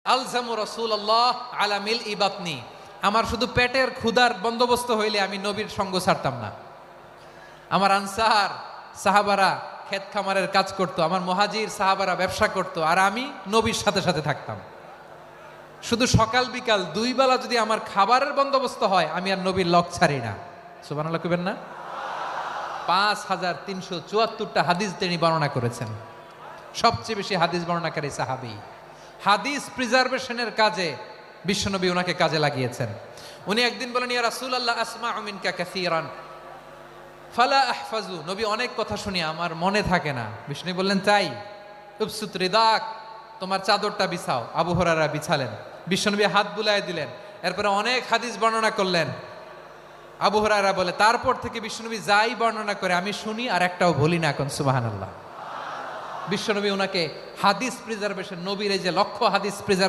আলজামু রাসূলুল্লাহ আলা মিল ইবাতনি, আমার শুধু পেটের ক্ষুধার বন্দোবস্ত হইলে আমি নবীর সঙ্গ ছাড়তাম না। আমার আনসার সাহাবারা ক্ষেত খামারের কাজ করত, আমার মুহাজির সাহাবারা ব্যবসা করত, আর আমি নবীর সাথে সাথে থাকতাম। শুধু সকাল বিকাল দুই বেলা যদি আমার খাবারের বন্দোবস্ত হয়, আমি আর নবীর লক ছাড়ি না। সুবহানাল্লাহ কইবেন না? 5374টা হাদিস তিনি বর্ণনা করেছেন। সবচেয়ে বেশি হাদিস বর্ণনাকারী সাহাবী। হাদিস প্রিজার্ভেশনের কাজে বিশ্বনবী ওনাকে কাজে লাগিয়েছেন। উনি একদিন বলেন, ইয়া রাসূলুল্লাহ আসমাউ মিনকা কাসীরান ফালা আহফাজু, নবী অনেক কথা শুনি আমার মনে থাকে না। বিষ্ণু বললেন, তাই? উবসুত রিদাক, তোমার চাদরটা বিছাও। আবু হুরায়রা বিছালেন, বিশ্বনবী হাত বুলায় দিলেন, এরপরে অনেক হাদিস বর্ণনা করলেন। আবু হুরায়রা বলে, তারপর থেকে বিশ্বনবী যাই বর্ণনা করে আমি শুনি আর একটাও ভুলি না। এখন সুবহানাল্লাহ। বিশ্বনবী ওনাকে হাদিস প্রিজার্ভেশন, নবীর এই যে লক্ষ্য হাদিস প্রিজার্ভেশন